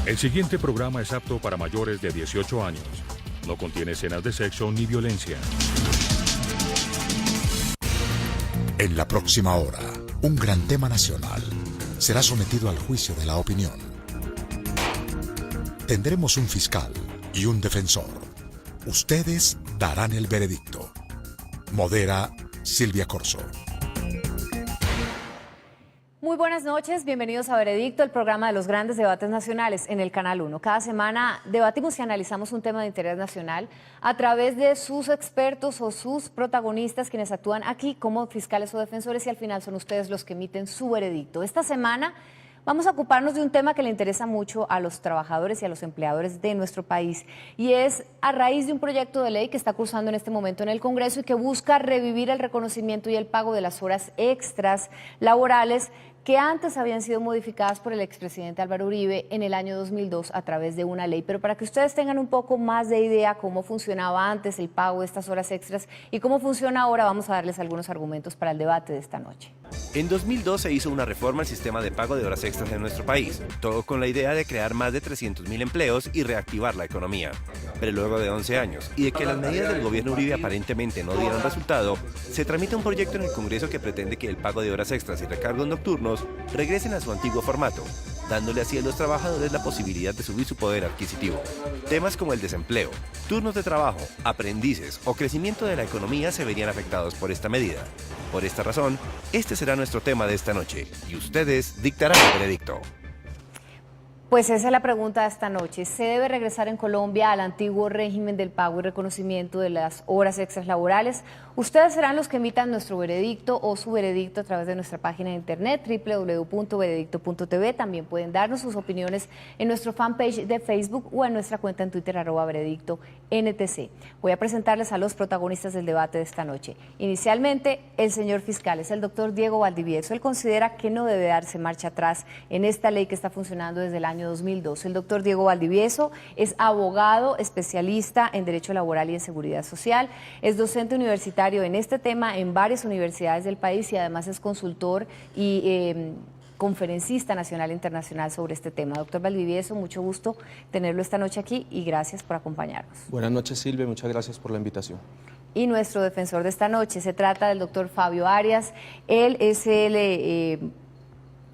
El siguiente programa es apto para mayores de 18 años. No contiene escenas de sexo ni violencia. En la próxima hora, un gran tema nacional será sometido al juicio de la opinión. Tendremos un fiscal y un defensor. Ustedes darán el veredicto. Modera Silvia Corso. Muy buenas noches, bienvenidos a Veredicto, el programa de los grandes debates nacionales en el Canal 1. Cada semana debatimos y analizamos un tema de interés nacional a través de sus expertos o sus protagonistas, quienes actúan aquí como fiscales o defensores, y al final son ustedes los que emiten su veredicto. Esta semana vamos a ocuparnos de un tema que le interesa mucho a los trabajadores y a los empleadores de nuestro país, y es a raíz de un proyecto de ley que está cursando en este momento en el Congreso y que busca revivir el reconocimiento y el pago de las horas extras laborales que antes habían sido modificadas por el expresidente Álvaro Uribe en el año 2002 a través de una ley. Pero para que ustedes tengan un poco más de idea cómo funcionaba antes el pago de estas horas extras y cómo funciona ahora, vamos a darles algunos argumentos para el debate de esta noche. En 2002 se hizo una reforma al sistema de pago de horas extras en nuestro país, todo con la idea de crear más de 300.000 empleos y reactivar la economía. Pero luego de 11 años y de que las medidas del gobierno Uribe aparentemente no dieron resultado, se tramita un proyecto en el Congreso que pretende que el pago de horas extras y recargos nocturnos regresen a su antiguo formato, dándole así a los trabajadores la posibilidad de subir su poder adquisitivo. Temas como el desempleo, turnos de trabajo, aprendices o crecimiento de la economía se verían afectados por esta medida. Por esta razón, este será nuestro tema de esta noche y ustedes dictarán el veredicto. Pues esa es la pregunta de esta noche. ¿Se debe regresar en Colombia al antiguo régimen del pago y reconocimiento de las horas extras laborales? Ustedes serán los que emitan nuestro veredicto o su veredicto a través de nuestra página de internet www.veredicto.tv. También pueden darnos sus opiniones en nuestro fanpage de Facebook o en nuestra cuenta en Twitter @veredicto_NTC. Voy a presentarles a los protagonistas del debate de esta noche. Inicialmente, el señor fiscal es el doctor Diego Valdivieso. Él considera que no debe darse marcha atrás en esta ley que está funcionando desde el año 2002. El doctor Diego Valdivieso es abogado, especialista en Derecho Laboral y en Seguridad Social, es docente universitario en este tema en varias universidades del país y además es consultor y conferencista nacional e internacional sobre este tema. Doctor Valdivieso, mucho gusto tenerlo esta noche aquí y gracias por acompañarnos. Buenas noches, Silvia, muchas gracias por la invitación. Y nuestro defensor de esta noche se trata del doctor Fabio Arias. Él es el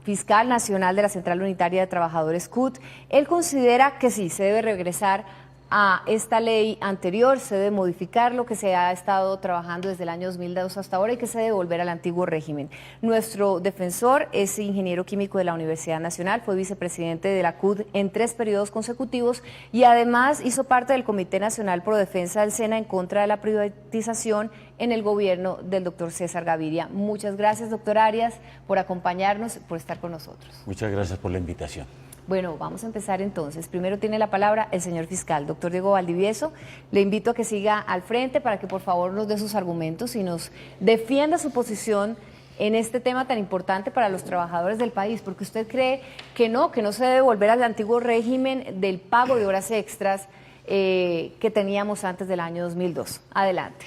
fiscal nacional de la Central Unitaria de Trabajadores CUT. Él considera que sí, se debe regresar a esta ley anterior, se debe modificar lo que se ha estado trabajando desde el año 2002 hasta ahora y que se debe volver al antiguo régimen. Nuestro defensor es ingeniero químico de la Universidad Nacional, fue vicepresidente de la CUT en 3 periodos consecutivos y además hizo parte del Comité Nacional Pro Defensa del SENA en contra de la privatización en el gobierno del doctor César Gaviria. Muchas gracias, doctor Arias, por acompañarnos, por estar con nosotros. Muchas gracias por la invitación. Bueno, vamos a empezar entonces. Primero tiene la palabra el señor fiscal, doctor Diego Valdivieso. Le invito a que siga al frente para que por favor nos dé sus argumentos y nos defienda su posición en este tema tan importante para los trabajadores del país, porque usted cree que no se debe volver al antiguo régimen del pago de horas extras que teníamos antes del año 2002. Adelante.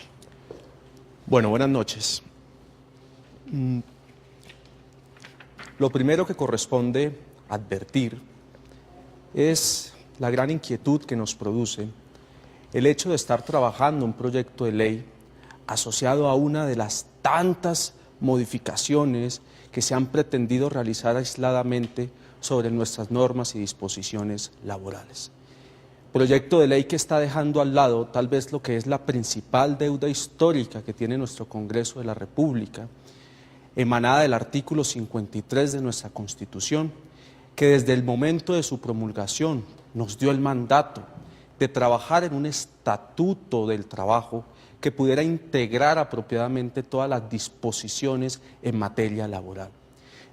Bueno, buenas noches. Lo primero que corresponde advertir es la gran inquietud que nos produce el hecho de estar trabajando un proyecto de ley asociado a una de las tantas modificaciones que se han pretendido realizar aisladamente sobre nuestras normas y disposiciones laborales. Proyecto de ley que está dejando al lado tal vez lo que es la principal deuda histórica que tiene nuestro Congreso de la República, emanada del artículo 53 de nuestra Constitución, que desde el momento de su promulgación nos dio el mandato de trabajar en un estatuto del trabajo que pudiera integrar apropiadamente todas las disposiciones en materia laboral.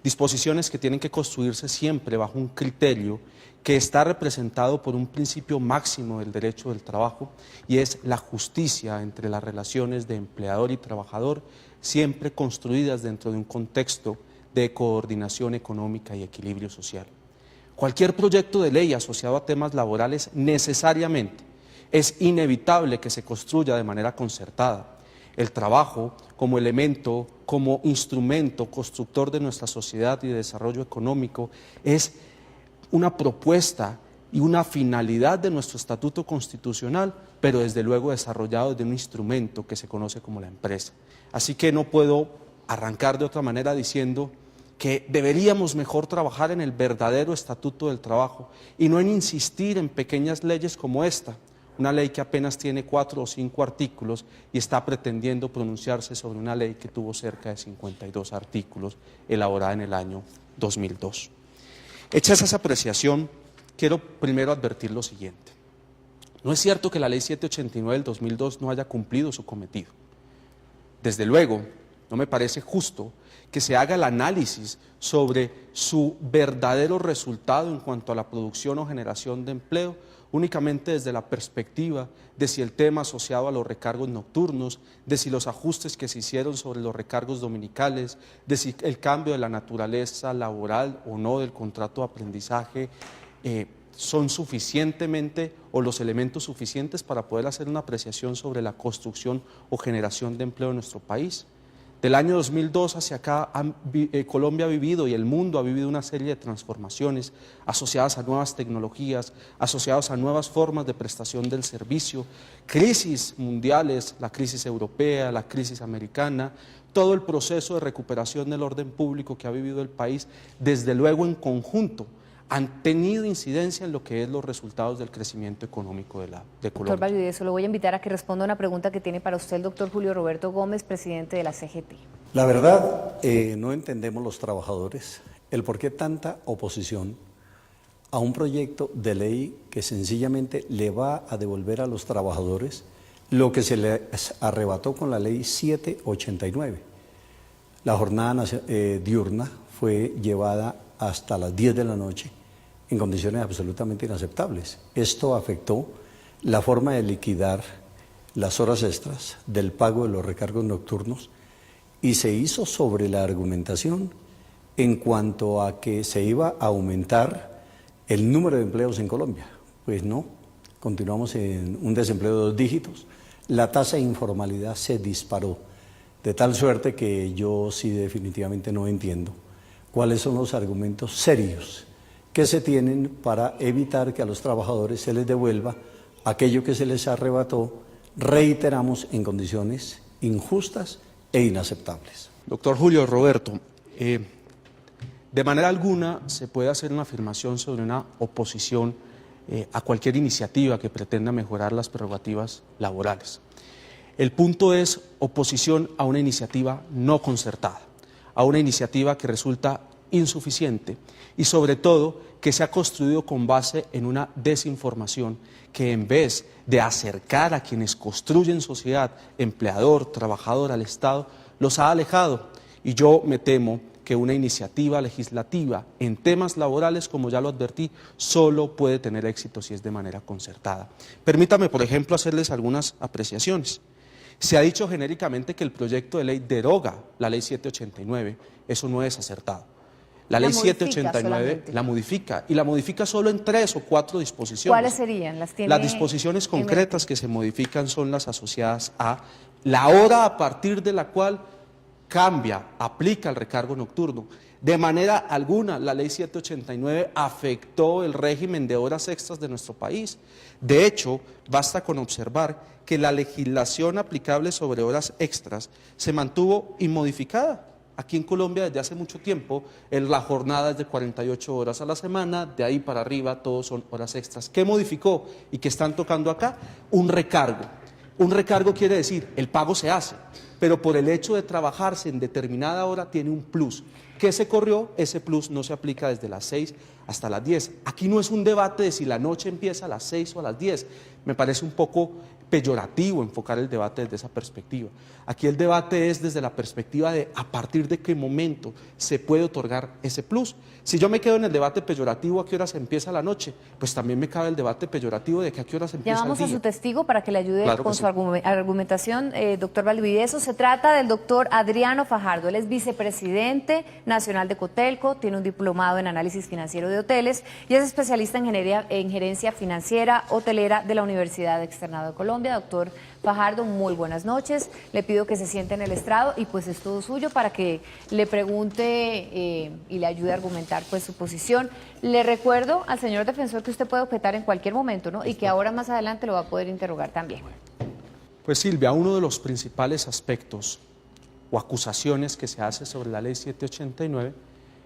Disposiciones que tienen que construirse siempre bajo un criterio que está representado por un principio máximo del derecho del trabajo y es la justicia entre las relaciones de empleador y trabajador, siempre construidas dentro de un contexto de coordinación económica y equilibrio social. Cualquier proyecto de ley asociado a temas laborales necesariamente es inevitable que se construya de manera concertada. El trabajo como elemento, como instrumento constructor de nuestra sociedad y de desarrollo económico es una propuesta y una finalidad de nuestro estatuto constitucional, pero desde luego desarrollado desde un instrumento que se conoce como la empresa. Así que no puedo arrancar de otra manera diciendo que deberíamos mejor trabajar en el verdadero estatuto del trabajo y no en insistir en pequeñas leyes como esta, una ley que apenas tiene 4 o 5 artículos y está pretendiendo pronunciarse sobre una ley que tuvo cerca de 52 artículos, elaborada en el año 2002. Hecha esa apreciación, quiero primero advertir lo siguiente. No es cierto que la Ley 789 del 2002 no haya cumplido su cometido. Desde luego, no me parece justo que se haga el análisis sobre su verdadero resultado en cuanto a la producción o generación de empleo únicamente desde la perspectiva de si el tema asociado a los recargos nocturnos, de si los ajustes que se hicieron sobre los recargos dominicales, de si el cambio de la naturaleza laboral o no del contrato de aprendizaje son suficientemente o los elementos suficientes para poder hacer una apreciación sobre la construcción o generación de empleo en nuestro país. Del año 2002 hacia acá, Colombia ha vivido y el mundo ha vivido una serie de transformaciones asociadas a nuevas tecnologías, asociadas a nuevas formas de prestación del servicio, crisis mundiales, la crisis europea, la crisis americana, todo el proceso de recuperación del orden público que ha vivido el país, desde luego en conjunto, han tenido incidencia en lo que es los resultados del crecimiento económico de Colombia. Doctor Valdivieso, lo voy a invitar a que responda una pregunta que tiene para usted el doctor Julio Roberto Gómez, presidente de la CGT. La verdad, no entendemos los trabajadores el por qué tanta oposición a un proyecto de ley que sencillamente le va a devolver a los trabajadores lo que se les arrebató con la ley 789. La jornada diurna fue llevada hasta las 10 de la noche en condiciones absolutamente inaceptables. Esto afectó la forma de liquidar las horas extras del pago de los recargos nocturnos y se hizo sobre la argumentación en cuanto a que se iba a aumentar el número de empleos en Colombia. Pues no, continuamos en un desempleo de 2 dígitos. La tasa de informalidad se disparó, de tal suerte que yo sí definitivamente no entiendo cuáles son los argumentos serios que se tienen para evitar que a los trabajadores se les devuelva aquello que se les arrebató, reiteramos, en condiciones injustas e inaceptables. Doctor Julio Roberto, de manera alguna se puede hacer una afirmación sobre una oposición a cualquier iniciativa que pretenda mejorar las prerrogativas laborales. El punto es oposición a una iniciativa no concertada, a una iniciativa que resulta insuficiente y sobre todo que se ha construido con base en una desinformación que en vez de acercar a quienes construyen sociedad, empleador, trabajador al Estado, los ha alejado. Y yo me temo que una iniciativa legislativa en temas laborales, como ya lo advertí, solo puede tener éxito si es de manera concertada. Permítame, por ejemplo, hacerles algunas apreciaciones. Se ha dicho genéricamente que el proyecto de ley deroga la ley 789, eso no es acertado. La ley 789 la modifica, y la modifica solo en 3 o 4 disposiciones. ¿Cuáles serían? Las disposiciones concretas que se modifican son las asociadas a la hora a partir de la cual aplica el recargo nocturno. De manera alguna, la ley 789 afectó el régimen de horas extras de nuestro país. De hecho, basta con observar que la legislación aplicable sobre horas extras se mantuvo inmodificada. Aquí en Colombia desde hace mucho tiempo la jornada es de 48 horas a la semana, de ahí para arriba todos son horas extras. ¿Qué modificó y qué están tocando acá? Un recargo. Un recargo quiere decir, el pago se hace, pero por el hecho de trabajarse en determinada hora tiene un plus. ¿Qué se corrió? Ese plus no se aplica desde las 6 hasta las 10. Aquí no es un debate de si la noche empieza a las 6 o a las 10. Me parece un poco peyorativo enfocar el debate desde esa perspectiva. Aquí el debate es desde la perspectiva de a partir de qué momento se puede otorgar ese plus. Si yo me quedo en el debate peyorativo a qué horas empieza la noche, pues también me cabe el debate peyorativo de que a qué horas empieza el día. Llamamos a su testigo para que le ayude con sí. su argumentación, doctor Valdivieso. Se trata del doctor Adriano Fajardo. Él es vicepresidente nacional de Cotelco, tiene un diplomado en análisis financiero de de hoteles y es especialista en gerencia financiera hotelera de la Universidad Externado de Colombia. Doctor Fajardo, muy buenas noches. Le pido que se siente en el estrado y pues es todo suyo para que le pregunte y le ayude a argumentar pues su posición. Le recuerdo al señor defensor que usted puede objetar en cualquier momento, ¿no? Y que ahora más adelante lo va a poder interrogar también. Pues Silvia, uno de los principales aspectos o acusaciones que se hace sobre la ley 789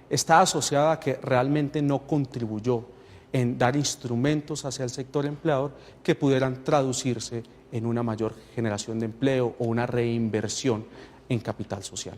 está asociada a que realmente no contribuyó en dar instrumentos hacia el sector empleador que pudieran traducirse en una mayor generación de empleo o una reinversión en capital social.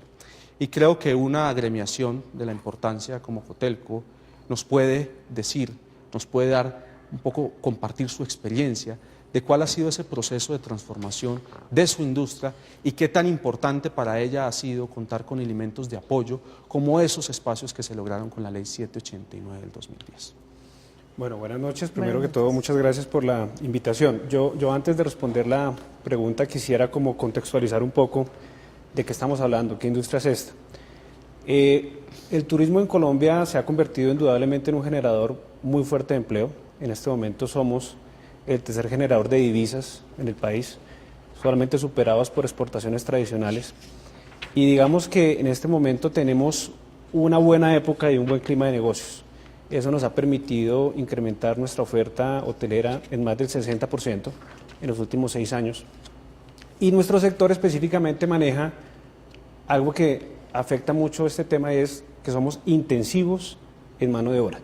Y creo que una agremiación de la importancia como Cotelco nos puede decir, nos puede dar un poco, compartir su experiencia de cuál ha sido ese proceso de transformación de su industria y qué tan importante para ella ha sido contar con elementos de apoyo como esos espacios que se lograron con la ley 789 del 2010. Bueno, buenas noches. Primero que todo, muchas gracias por la invitación. Yo antes de responder la pregunta quisiera como contextualizar un poco de qué estamos hablando, qué industria es esta. El turismo en Colombia se ha convertido indudablemente en un generador muy fuerte de empleo. En este momento somos el tercer generador de divisas en el país, solamente superados por exportaciones tradicionales. Y digamos que en este momento tenemos una buena época y un buen clima de negocios. Eso nos ha permitido incrementar nuestra oferta hotelera en más del 60% en los últimos 6 años. Y nuestro sector específicamente maneja algo que afecta mucho este tema, es que somos intensivos en mano de obra.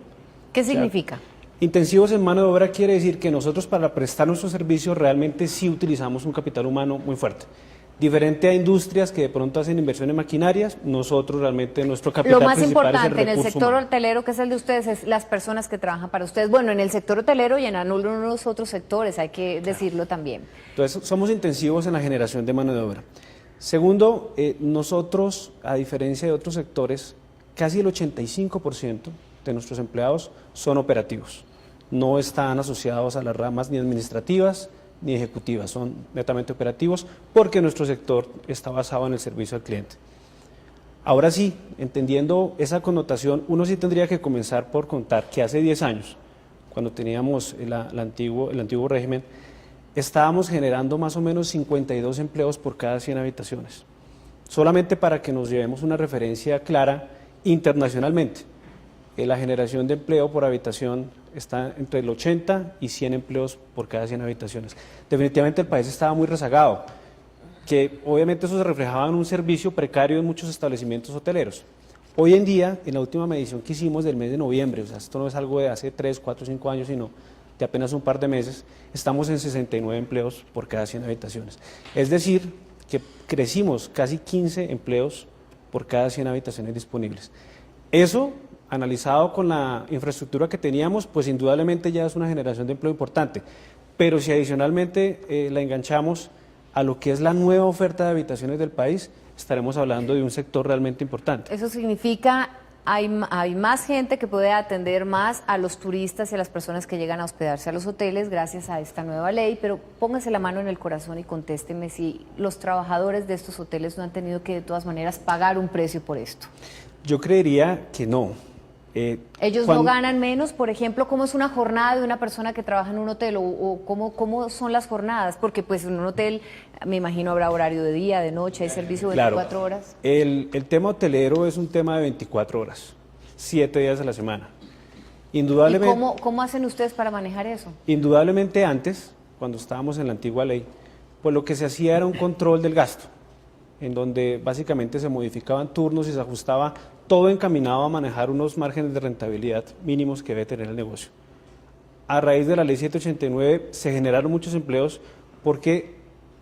¿Qué significa? Intensivos en mano de obra quiere decir que nosotros para prestar nuestros servicios realmente sí utilizamos un capital humano muy fuerte. Diferente a industrias que de pronto hacen inversión en maquinarias, nosotros realmente nuestro capital principal es el recurso humano. Lo más importante en el sector hotelero, que es el de ustedes, es las personas que trabajan para ustedes. Bueno, en el sector hotelero y en algunos otros sectores, hay que decirlo también. Entonces, somos intensivos en la generación de mano de obra. Segundo, nosotros, a diferencia de otros sectores, casi el 85% de nuestros empleados son operativos. No están asociados a las ramas ni administrativas ni ejecutivas, son netamente operativos porque nuestro sector está basado en el servicio al cliente. Ahora sí, entendiendo esa connotación, uno sí tendría que comenzar por contar que hace 10 años, cuando teníamos el antiguo régimen, estábamos generando más o menos 52 empleos por cada 100 habitaciones. Solamente para que nos llevemos una referencia clara internacionalmente. La generación de empleo por habitación está entre el 80 y 100 empleos por cada 100 habitaciones. Definitivamente el país estaba muy rezagado, que obviamente eso se reflejaba en un servicio precario en muchos establecimientos hoteleros. Hoy en día, en la última medición que hicimos del mes de noviembre, o sea, esto no es algo de hace 3, 4, 5 años, sino de apenas un par de meses, estamos en 69 empleos por cada 100 habitaciones. Es decir, que crecimos casi 15 empleos por cada 100 habitaciones disponibles. Eso, analizado con la infraestructura que teníamos, pues indudablemente ya es una generación de empleo importante. Pero si adicionalmente la enganchamos a lo que es la nueva oferta de habitaciones del país, estaremos hablando de un sector realmente importante. Eso significa hay más gente que puede atender más a los turistas y a las personas que llegan a hospedarse a los hoteles gracias a esta nueva ley, pero póngase la mano en el corazón y contésteme si los trabajadores de estos hoteles no han tenido que de todas maneras pagar un precio por esto. Yo creería que no. ¿Ellos no ganan menos? Por ejemplo, ¿cómo es una jornada de una persona que trabaja en un hotel? ¿O cómo son las jornadas? Porque pues en un hotel, me imagino, habrá horario de día, de noche, hay servicio de 24 horas. El tema hotelero es un tema de 24 horas, 7 días a la semana. Indudablemente, ¿y cómo hacen ustedes para manejar eso? Indudablemente antes, cuando estábamos en la antigua ley, pues lo que se hacía era un control del gasto, en donde básicamente se modificaban turnos y se ajustaba todo encaminado a manejar unos márgenes de rentabilidad mínimos que debe tener el negocio. A raíz de la ley 789 se generaron muchos empleos porque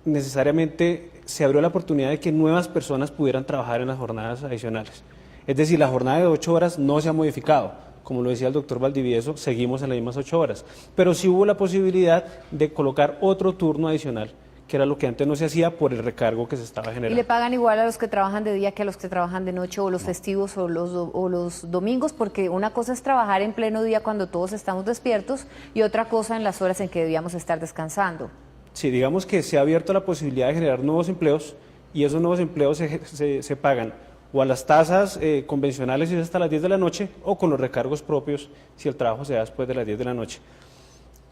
necesariamente se abrió la oportunidad de que nuevas personas pudieran trabajar en las jornadas adicionales. Es decir, la jornada de 8 horas no se ha modificado. Como lo decía el doctor Valdivieso, seguimos en las mismas 8 horas. Pero sí hubo la posibilidad de colocar otro turno adicional, que era lo que antes no se hacía por el recargo que se estaba generando. ¿Y le pagan igual a los que trabajan de día que a los que trabajan de noche o los festivos o los domingos? Porque una cosa es trabajar en pleno día cuando todos estamos despiertos y otra cosa en las horas en que debíamos estar descansando. Sí, digamos que se ha abierto la posibilidad de generar nuevos empleos y esos nuevos empleos se pagan o a las tasas convencionales si es hasta las 10 de la noche o con los recargos propios si el trabajo se da después de las 10 de la noche.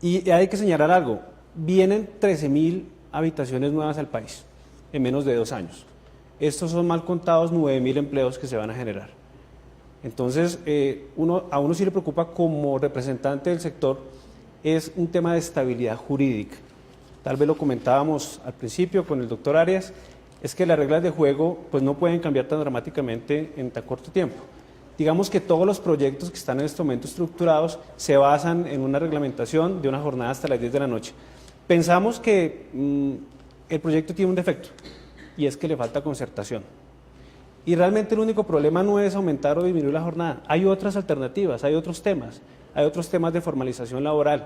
Y hay que señalar algo, vienen 13.000 habitaciones nuevas al país en menos de 2 años. Estos son mal contados 9.000 empleos que se van a generar. Entonces, a uno sí le preocupa como representante del sector, es un tema de estabilidad jurídica. Tal vez lo comentábamos al principio con el doctor Arias, es que las reglas de juego pues, no pueden cambiar tan dramáticamente en tan corto tiempo. Digamos que todos los proyectos que están en este momento estructurados se basan en una reglamentación de una jornada hasta las 10 de la noche. Pensamos que el proyecto tiene un defecto y es que le falta concertación. Y realmente el único problema no es aumentar o disminuir la jornada. Hay otras alternativas, hay otros temas de formalización laboral.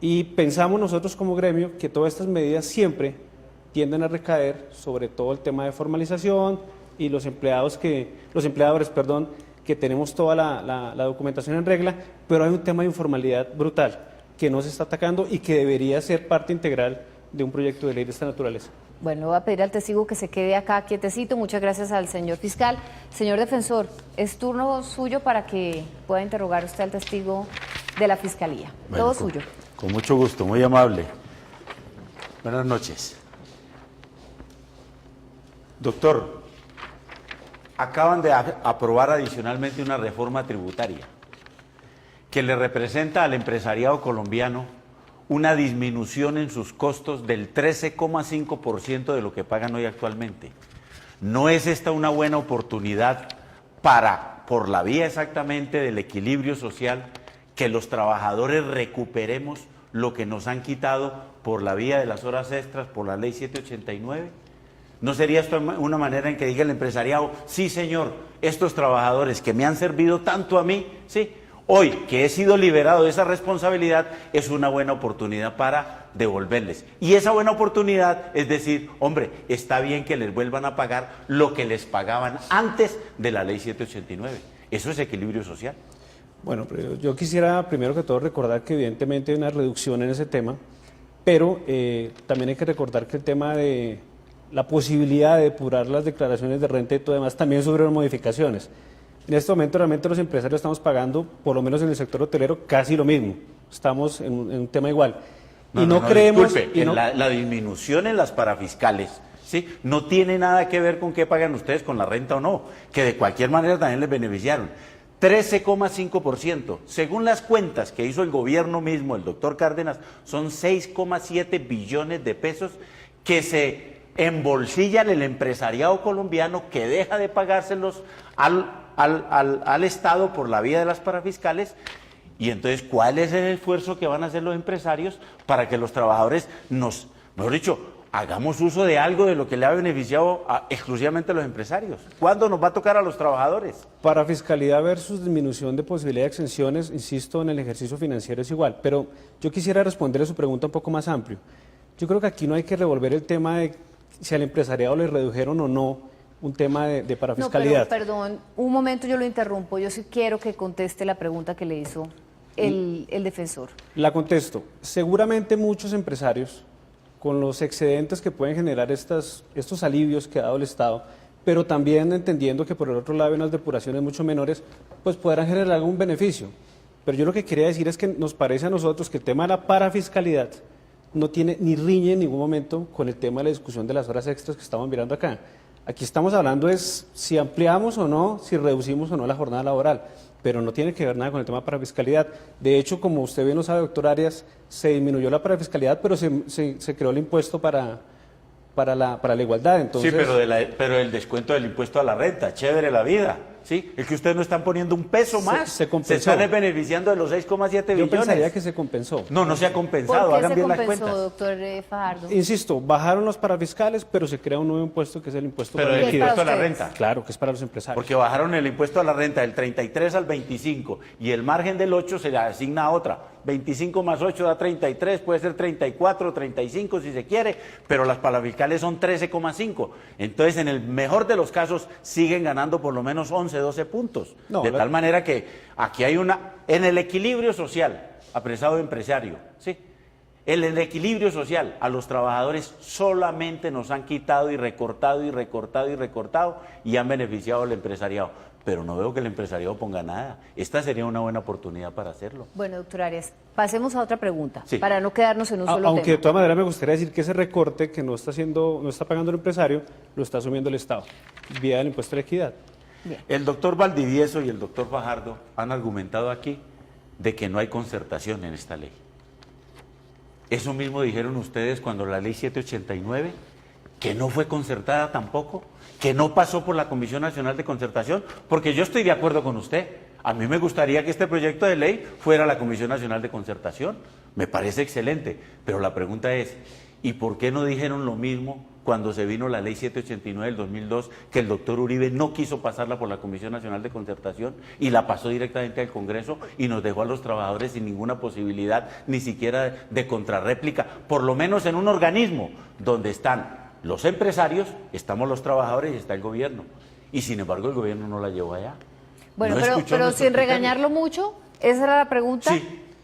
Y pensamos nosotros como gremio que todas estas medidas siempre tienden a recaer sobre todo el tema de formalización y los empleadores, que tenemos toda la documentación en regla, pero hay un tema de informalidad brutal que no se está atacando y que debería ser parte integral de un proyecto de ley de esta naturaleza. Bueno, voy a pedir al testigo que se quede acá quietecito. Muchas gracias al señor fiscal. Señor defensor, es turno suyo para que pueda interrogar usted al testigo de la fiscalía. Bueno, Todo suyo. Con mucho gusto, muy amable. Buenas noches. Doctor, acaban de aprobar adicionalmente una reforma tributaria que le representa al empresariado colombiano una disminución en sus costos del 13,5% de lo que pagan hoy actualmente. ¿No es esta una buena oportunidad para, por la vía exactamente del equilibrio social, que los trabajadores recuperemos lo que nos han quitado por la vía de las horas extras, por la ley 789? ¿No sería esto una manera en que diga el empresariado, sí señor, estos trabajadores que me han servido tanto a mí, sí, hoy que he sido liberado de esa responsabilidad, es una buena oportunidad para devolverles? Y esa buena oportunidad es decir, hombre, está bien que les vuelvan a pagar lo que les pagaban antes de la ley 789. Eso es equilibrio social. Bueno, pero yo quisiera primero que todo recordar que evidentemente hay una reducción en ese tema, pero también hay que recordar que el tema de la posibilidad de depurar las declaraciones de renta y todo demás también sufrieron modificaciones. En este momento realmente los empresarios estamos pagando, por lo menos en el sector hotelero, casi lo mismo. Estamos en un tema igual. Creemos... Disculpe, la disminución en las parafiscales, ¿sí?, no tiene nada que ver con qué pagan ustedes con la renta o no, que de cualquier manera también les beneficiaron. 13,5%. Según las cuentas que hizo el gobierno mismo, el doctor Cárdenas, son 6,7 billones de pesos que se embolsillan el empresariado colombiano, que deja de pagárselos al Estado por la vía de las parafiscales. Y entonces, ¿cuál es el esfuerzo que van a hacer los empresarios para que los trabajadores mejor dicho, hagamos uso de algo de lo que le ha beneficiado exclusivamente a los empresarios? ¿Cuándo nos va a tocar a los trabajadores? Para fiscalidad versus disminución de posibilidad de exenciones, insisto, en el ejercicio financiero es igual, pero yo quisiera responder a su pregunta un poco más amplio. Yo creo que aquí no hay que revolver el tema de si al empresariado le redujeron o no un tema de parafiscalidad. No, pero perdón, un momento yo lo interrumpo. Yo sí quiero que conteste la pregunta que le hizo el defensor. La contesto. Seguramente muchos empresarios, con los excedentes que pueden generar estos alivios que ha dado el Estado, pero también entendiendo que por el otro lado hay unas depuraciones mucho menores, pues podrán generar algún beneficio. Pero yo lo que quería decir es que nos parece a nosotros que el tema de la parafiscalidad no tiene ni riñe en ningún momento con el tema de la discusión de las horas extras que estamos mirando acá. Aquí estamos hablando es si ampliamos o no, si reducimos o no la jornada laboral, pero no tiene que ver nada con el tema de parafiscalidad. De hecho, como usted bien lo sabe, doctor Arias, se disminuyó la parafiscalidad, pero se creó el impuesto para la igualdad. Entonces... Sí, pero el descuento del impuesto a la renta, chévere la vida, ¿sí? Es que ustedes no están poniendo un peso más, se están beneficiando de los 6,7 billones. Yo pensaría que se compensó. No se ha compensado, hagan bien las cuentas. ¿Por qué se compensó, doctor Fajardo? Insisto, bajaron los parafiscales, pero se crea un nuevo impuesto que es el impuesto pero el impuesto a la renta. Claro, que es para los empresarios. Porque bajaron el impuesto a la renta del 33 al 25 y el margen del 8 se le asigna a otra. 25 más 8 da 33, puede ser 34, 35 si se quiere, pero las parafiscales son 13,5. Entonces, en el mejor de los casos, siguen ganando por lo menos 11, 12 puntos. Tal manera que aquí hay en el equilibrio social, apresado empresario, ¿sí? El equilibrio social, a los trabajadores solamente nos han quitado y recortado y recortado y recortado y han beneficiado al empresariado. Pero no veo que el empresariado ponga nada. Esta sería una buena oportunidad para hacerlo. Bueno, doctor Arias, pasemos a otra pregunta, Sí. para no quedarnos en un solo Aunque de tema. todas maneras me gustaría decir que ese recorte que no está pagando el empresario, lo está asumiendo el Estado, vía el impuesto de la equidad. El doctor Valdivieso y el doctor Fajardo han argumentado aquí de que no hay concertación en esta ley. Eso mismo dijeron ustedes cuando la ley 789, que no fue concertada tampoco, que no pasó por la Comisión Nacional de Concertación, porque yo estoy de acuerdo con usted. A mí me gustaría que este proyecto de ley fuera a la Comisión Nacional de Concertación. Me parece excelente, pero la pregunta es, ¿y por qué no dijeron lo mismo cuando se vino la ley 789 del 2002, que el doctor Uribe no quiso pasarla por la Comisión Nacional de Concertación y la pasó directamente al Congreso y nos dejó a los trabajadores sin ninguna posibilidad, ni siquiera de contrarréplica, por lo menos en un organismo donde están los empresarios, estamos los trabajadores y está el gobierno? Y sin embargo el gobierno no la llevó allá. Bueno, No pero escuchó nuestros sin criterios. regañarlo mucho, ¿esa era la pregunta?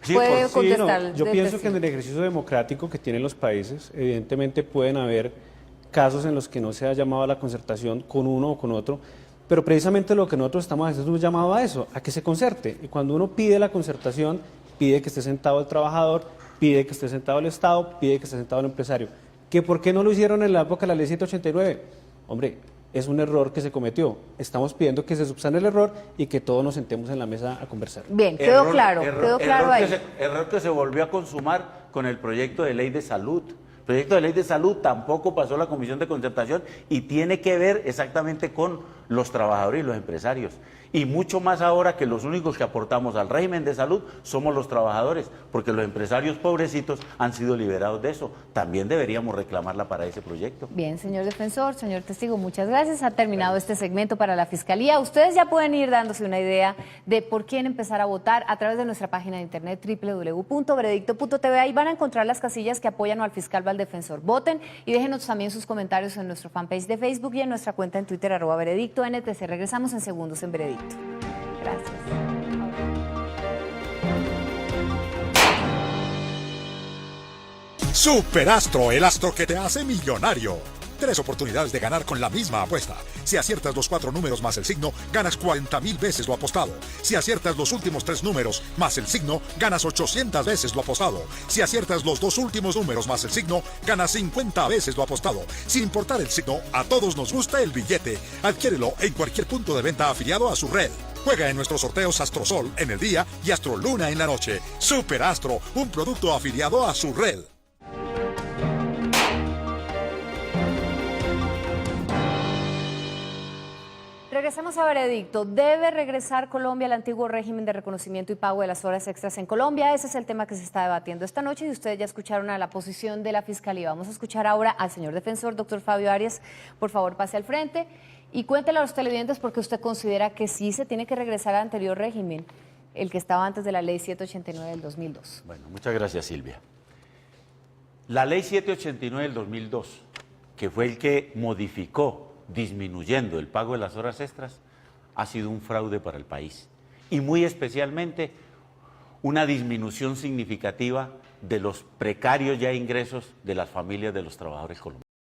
Sí, Puede por- contestar. Sí, no, yo desde pienso sí. que en el ejercicio democrático que tienen los países, evidentemente pueden haber casos en los que no se ha llamado a la concertación con uno o con otro, pero precisamente lo que nosotros estamos haciendo es un llamado a eso, a que se concerte. Y cuando uno pide la concertación, pide que esté sentado el trabajador, pide que esté sentado el Estado, pide que esté sentado el empresario. ¿Que por qué no lo hicieron en la época de la ley 789? Hombre, es un error que se cometió. Estamos pidiendo que se subsane el error y que todos nos sentemos en la mesa a conversar. Bien, quedó Error- claro, error- quedó claro error ahí. error que se volvió a consumar con el proyecto de ley de salud. El proyecto de ley de salud tampoco pasó la Comisión de Concertación y tiene que ver exactamente con los trabajadores y los empresarios. Y mucho más ahora que los únicos que aportamos al régimen de salud somos los trabajadores, porque los empresarios pobrecitos han sido liberados de eso. También deberíamos reclamarla para ese proyecto. Bien, señor defensor, señor testigo, muchas gracias. Ha terminado este segmento para la Fiscalía. Ustedes ya pueden ir dándose una idea de por quién empezar a votar a través de nuestra página de internet www.veredicto.tv. Ahí van a encontrar las casillas que apoyan al fiscal o al defensor. Voten y déjenos también sus comentarios en nuestro fanpage de Facebook y en nuestra cuenta en Twitter @veredicto_NTC. Regresamos en segundos en Veredicto. Gracias. Superastro, el astro que te hace millonario. 3 oportunidades de ganar con la misma apuesta. Si aciertas los 4 números más el signo, ganas 40,000 veces lo apostado. Si aciertas los últimos 3 números más el signo, ganas 800 veces lo apostado. Si aciertas los 2 últimos números más el signo, ganas 50 veces lo apostado. Sin importar el signo, a todos nos gusta el billete. Adquiérelo en cualquier punto de venta afiliado a su red. Juega en nuestros sorteos Astrosol en el día y Astroluna en la noche. Superastro, un producto afiliado a su red. Regresamos a Veredicto. ¿Debe regresar Colombia al antiguo régimen de reconocimiento y pago de las horas extras en Colombia? Ese es el tema que se está debatiendo esta noche y ustedes ya escucharon a la posición de la Fiscalía. Vamos a escuchar ahora al señor defensor, doctor Fabio Arias. Por favor, pase al frente y cuéntele a los televidentes por qué usted considera que sí se tiene que regresar al anterior régimen, el que estaba antes de la ley 789 del 2002. Bueno, muchas gracias, Silvia. La ley 789 del 2002, que fue el que modificó disminuyendo el pago de las horas extras, ha sido un fraude para el país y muy especialmente una disminución significativa de los precarios ya ingresos de las familias de los trabajadores colombianos.